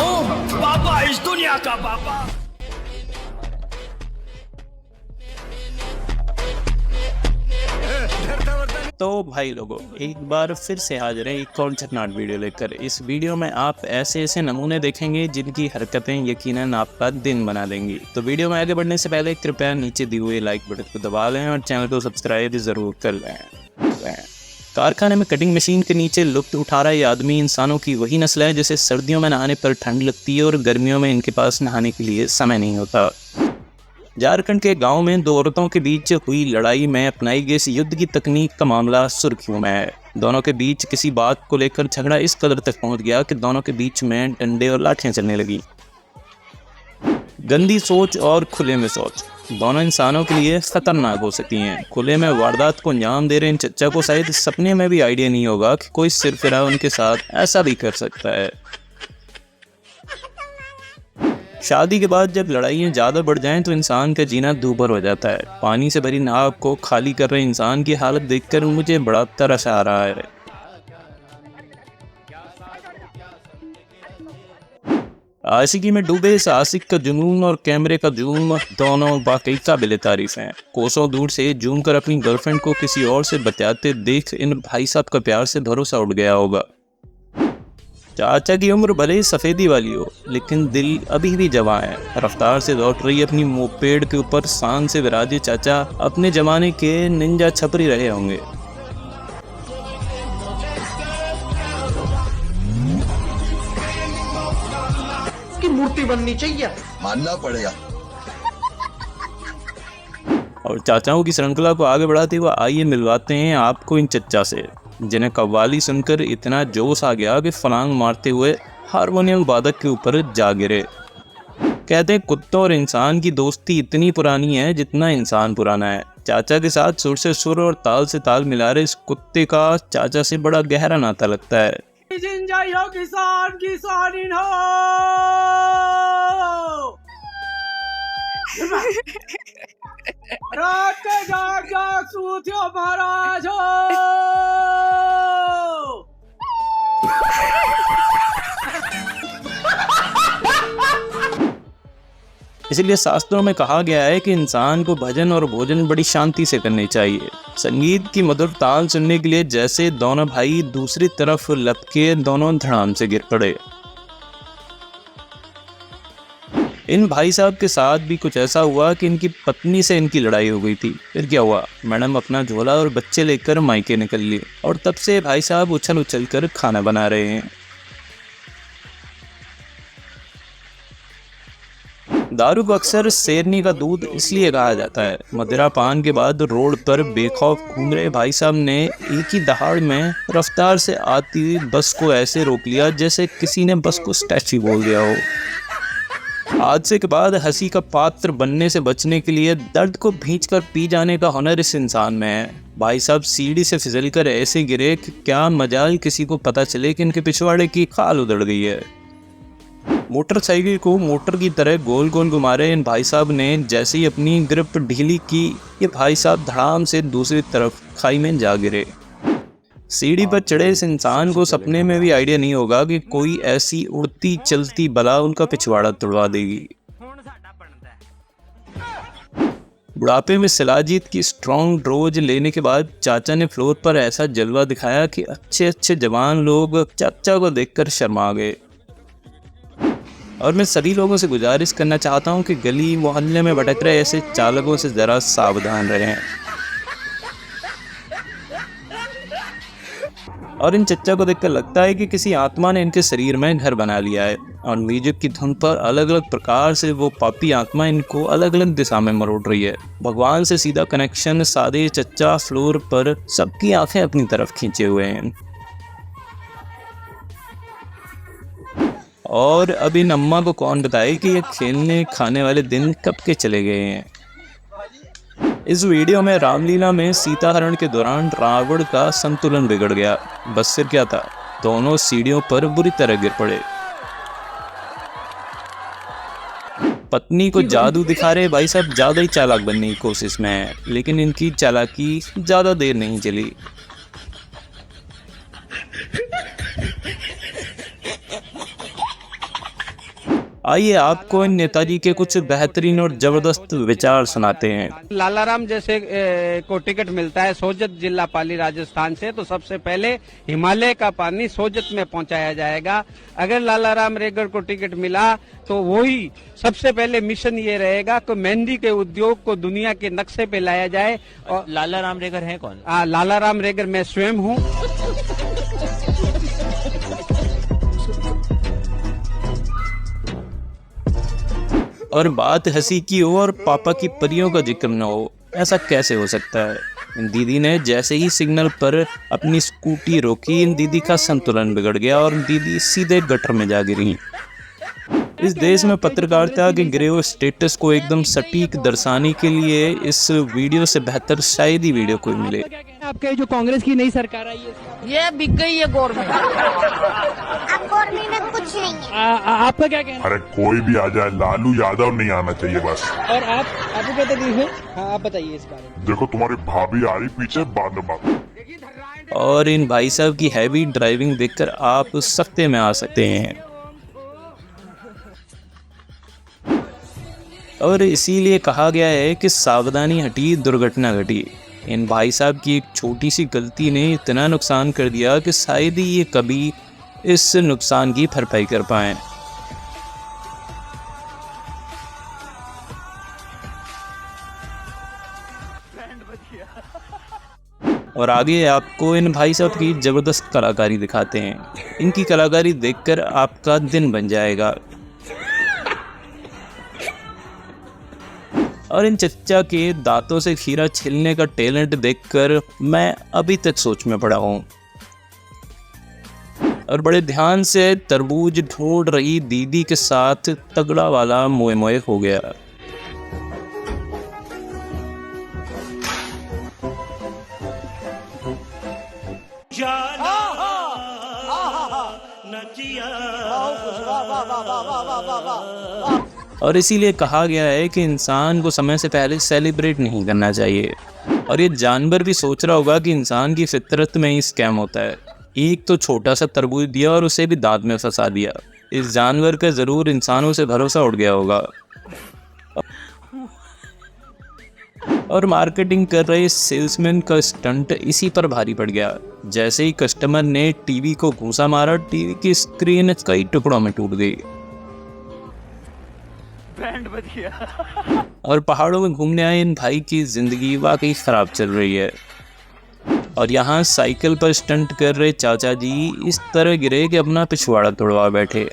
हूँ पापा, इस दुनिया का पापा। तो भाई लोगों, एक बार फिर से हाजिर है एक और झटनाट वीडियो लेकर। इस वीडियो में आप ऐसे ऐसे नमूने देखेंगे जिनकी हरकतें यकीनन आपका दिन बना देंगी। तो वीडियो में आगे बढ़ने से पहले कृपया नीचे दिए हुए लाइक बटन को दबा लें और चैनल को सब्सक्राइब जरूर कर लें। कारखाने में कटिंग मशीन के नीचे लुत्फ उठा रहा ये आदमी इंसानों की वही नस्ल है जिसे सर्दियों में नहाने पर ठंड लगती है और गर्मियों में इनके पास नहाने के लिए समय नहीं होता। झारखंड के गांव में दो औरतों के बीच हुई लड़ाई में अपनाई गई इस युद्ध की तकनीक का मामला सुर्खियों में है। दोनों के बीच किसी बात को लेकर झगड़ा इस कदर तक पहुंच गया कि दोनों के बीच में डंडे और लाठियां चलने लगी। गंदी सोच और खुले में सोच दोनों इंसानों के लिए खतरनाक हो सकती हैं। खुले में वारदात को अंजाम दे रहे इन चच्चा को शायद सपने में भी आइडिया नहीं होगा कि कोई सिरफिरा उनके साथ ऐसा भी कर सकता है। शादी के बाद जब लड़ाइयाँ ज़्यादा बढ़ जाएं तो इंसान का जीना दूभर हो जाता है। पानी से भरी नाव को खाली कर रहे इंसान की हालत देखकर मुझे बड़ा तरस आ रहा है। आशिकी में डूबे इस आशिक का जुनून और कैमरे का जूम दोनों वाकई काबिल तारीफ हैं। कोसों दूर से जूम कर अपनी गर्लफ्रेंड को किसी और से बचाते देख इन भाई साहब का प्यार से भरोसा उठ गया होगा। चाचा की उम्र भले ही सफ़ेदी वाली हो लेकिन दिल अभी भी जवां है। रफ्तार से लौट रही अपनी मोपेड के ऊपर शान से विराजे चाचा अपने जमाने के निंजा छपरी रहे होंगे। इसकी मूर्ति बननी चाहिए, मानना पड़ेगा। और चाचाओं की श्रृंखला को आगे बढ़ाते हुए आइए मिलवाते हैं आपको इन चच्चा से, जिन्हें कव्वाली सुनकर इतना जोश आ गया कि फलांग मारते हुए हारमोनियम वादक के ऊपर जा गिरे। कहते हैं कुत्तों और इंसान की दोस्ती इतनी पुरानी है जितना इंसान पुराना है। चाचा के साथ सुर से सुर और ताल से ताल मिला रहे इस कुत्ते का चाचा से बड़ा गहरा नाता लगता है। किसान किसान हो रात के जाग जाग सूतियो महाराज हो। इसलिए शास्त्रों में कहा गया है कि इंसान को भजन और भोजन बड़ी शांति से करनी चाहिए। संगीत की मधुर ताल सुनने के लिए जैसे दोनों भाई दूसरी तरफ लपके दोनों धड़ाम से गिर पड़े। इन भाई साहब के साथ भी कुछ ऐसा हुआ कि इनकी पत्नी से इनकी लड़ाई हो गई थी। फिर क्या हुआ, मैडम अपना झोला और बच्चे लेकर मायके निकल लिए और तब से भाई साहब उछल उछल कर खाना बना रहे हैं। दारू को अक्सर शेरनी का दूध इसलिए कहा जाता है। मदिरा पान के बाद रोड पर बेखौफ घूम रहे भाई साहब ने एक ही दहाड़ में रफ्तार से आती बस को ऐसे रोक लिया जैसे किसी ने बस को स्टैचू बोल दिया हो। हादसे के बाद हंसी का पात्र बनने से बचने के लिए दर्द को भींचकर पी जाने का हुनर इस इंसान में है। भाई साहब सीढ़ी से फिसलकर ऐसे गिरे कि क्या मजाल किसी को पता चले कि इनके पिछवाड़े की खाल उधड़ गई है। मोटरसाइकिल को मोटर की तरह गोल गोल घुमा रहे इन भाई साहब ने जैसे ही अपनी ग्रिप ढीली की, ये भाई साहब धड़ाम से दूसरी तरफ खाई में जा गिरे। सीढ़ी पर चढ़े इस इंसान को सपने में भी आइडिया नहीं होगा कि कोई ऐसी उड़ती चलती बला उनका पिछवाड़ा तुड़वा देगी। बुढ़ापे में शिलाजीत की स्ट्रॉन्ग ड्रोज लेने के बाद चाचा ने फ्लोर पर ऐसा जलवा दिखाया कि अच्छे अच्छे जवान लोग चाचा को देखकर शर्मा गए। और मैं सभी लोगों से गुजारिश करना चाहता हूं कि गली मोहल्ले में भटक रहे ऐसे चालकों से जरा सावधान रहें। और इन चच्चा को देखकर लगता है कि किसी आत्मा ने इनके शरीर में घर बना लिया है और म्यूजिक की धुन पर अलग अलग प्रकार से वो पापी आत्मा इनको अलग अलग दिशा में मरोड़ रही है। भगवान से सीधा कनेक्शन सादे चच्चा फ्लोर पर सबकी आंखें अपनी तरफ खींचे हुए हैं। और अब इन अम्मा को कौन बताए कि ये खेलने खाने वाले दिन कब के चले गए हैं। इस वीडियो में रामलीला में सीता हरण के दौरान रावण का संतुलन बिगड़ गया। बस फिर क्या था, दोनों सीढ़ियों पर बुरी तरह गिर पड़े। पत्नी को जादू दिखा रहे भाई साहब ज्यादा ही चालाक बनने की कोशिश में है, लेकिन इनकी चालाकी ज्यादा देर नहीं चली। आइए आपको इन नेताजी के कुछ बेहतरीन और जबरदस्त विचार सुनाते हैं। लालाराम जैसे को टिकट मिलता है सोजत जिला पाली राजस्थान से, तो सबसे पहले हिमालय का पानी सोजत में पहुंचाया जाएगा। अगर लालाराम रेगर को टिकट मिला तो वही सबसे पहले मिशन ये रहेगा कि मेहंदी के उद्योग को दुनिया के नक्शे पे लाया जाए। और लालाराम रेगर है कौन? लालाराम रेगर मैं स्वयं हूँ। और बात हंसी की हो और पापा की परियों का जिक्र न हो, ऐसा कैसे हो सकता है। दीदी ने जैसे ही सिग्नल पर अपनी स्कूटी रोकी, इन दीदी का संतुलन बिगड़ गया और दीदी सीधे गटर में जा गिरी। इस देश में पत्रकारिता के गिरे हुए स्टेटस को एकदम सटीक दर्शाने के लिए इस वीडियो से बेहतर शायद ही वीडियो कोई मिले। आपके जो कांग्रेस की नई सरकार आई है ये बिक गई है गवर्नमेंट। अब गवर्नमेंट में कुछ नहीं है। आपका क्या कहना अरे कोई भी आ जाए, लालू यादव नहीं आना चाहिए बस। और आपको क्या तकलीफ है? हाँ, आप बताइए इस बारे में। देखो तुम्हारी भाभी आ रही पीछे, बाद में बात। और इन भाई साहब की हैवी ड्राइविंग देखकर आप सख्ते में आ सकते हैं। और इसीलिए कहा गया है कि सावधानी हटी दुर्घटना घटी। इन भाई साहब की एक छोटी सी गलती ने इतना नुकसान कर दिया कि शायद ही ये कभी इस नुकसान की भरपाई कर पाएं। और आगे आपको इन भाई साहब की जबरदस्त कलाकारी दिखाते हैं। इनकी कलाकारी देखकर आपका दिन बन जाएगा। और इन चच्चा के दांतों से खीरा छिलने का टैलेंट देखकर मैं अभी तक सोच में पड़ा हूँ। और बड़े ध्यान से तरबूज ढूंढ रही दीदी के साथ तगड़ा वाला मोए मोए हो गया। और इसीलिए कहा गया है कि इंसान को समय से पहले सेलिब्रेट नहीं करना चाहिए। और ये जानवर भी सोच रहा होगा कि इंसान की फितरत में ही स्कैम होता है। एक तो छोटा सा तरबूज दिया और उसे भी दांत में फंसा दिया। इस जानवर का ज़रूर इंसानों से भरोसा उठ गया होगा। और मार्केटिंग कर रहे सेल्समैन का स्टंट इसी पर भारी पड़ गया। जैसे ही कस्टमर ने टीवी को घूंसा मारा, टीवी की स्क्रीन कई टुकड़ों में टूट गई। और पहाड़ों में घूमने आए इन भाई की जिंदगी वाकई खराब चल रही है। और यहाँ साइकिल पर स्टंट कर रहे चाचा जी इस तरह गिरे कि अपना पिछवाड़ा तोड़वा बैठे।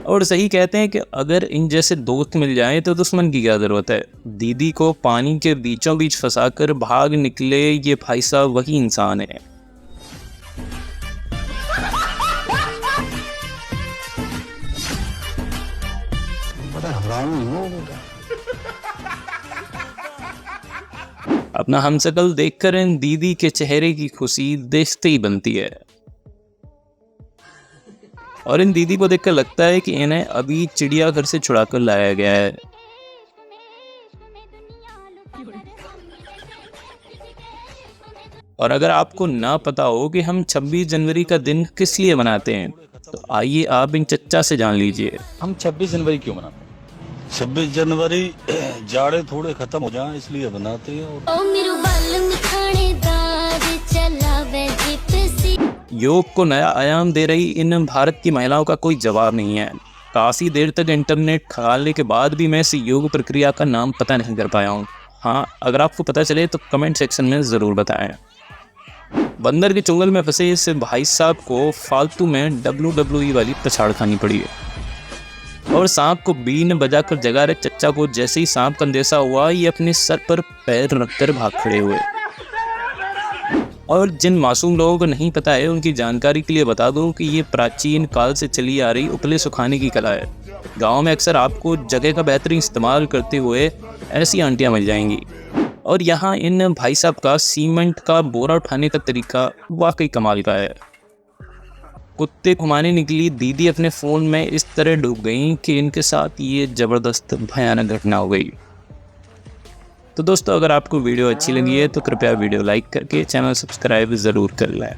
और सही कहते हैं कि अगर इन जैसे दोस्त मिल जाएं तो दुश्मन की क्या जरूरत है। दीदी को पानी के बीचों बीच फंसाकर भाग निकले ये भाई साहब वही इंसान है। अपना हमशक्ल देखकर इन दीदी के चेहरे की खुशी देखते ही बनती है। और इन दीदी को देखकर लगता है कि इन्हें अभी चिड़ियाघर से छुड़ाकर लाया गया है। और अगर आपको ना पता हो कि हम 26 जनवरी का दिन किस लिए मनाते हैं तो आइए आप इन चच्चा से जान लीजिए। हम 26 जनवरी क्यों मनाते हैं? 26 जनवरी जाड़े थोड़े खत्म हो जाएं इसलिए बनाते हैं। योग को नया आयाम दे रही इन भारत की महिलाओं का कोई जवाब नहीं है। काफ़ी देर तक इंटरनेट खंगालने के बाद भी मैं इस योग प्रक्रिया का नाम पता नहीं कर पाया हूँ। हाँ, अगर आपको पता चले तो कमेंट सेक्शन में ज़रूर बताएं। बंदर के चुंगल में फंसे इस भाई साहब को फालतू में WWE वाली पछाड़ खानी पड़ी है। और सांप को बीन बजाकर जगा रहे चच्चा को जैसे ही सांप का अंदेशा हुआ, ये अपने सर पर पैर रखकर भाग खड़े हुए। और जिन मासूम लोगों को नहीं पता है उनकी जानकारी के लिए बता दूं कि ये प्राचीन काल से चली आ रही उपले सुखाने की कला है। गांव में अक्सर आपको जगह का बेहतरीन इस्तेमाल करते हुए ऐसी आंटियां मिल जाएंगी। और यहाँ इन भाई साहब का सीमेंट का बोरा उठाने का तरीका वाकई कमाल का है। कुत्ते घुमाने निकली दीदी अपने फ़ोन में इस तरह डूब गई कि इनके साथ ये ज़बरदस्त भयानक घटना हो गई। तो दोस्तों, अगर आपको वीडियो अच्छी लगी है तो कृपया वीडियो लाइक करके चैनल सब्सक्राइब ज़रूर कर लें।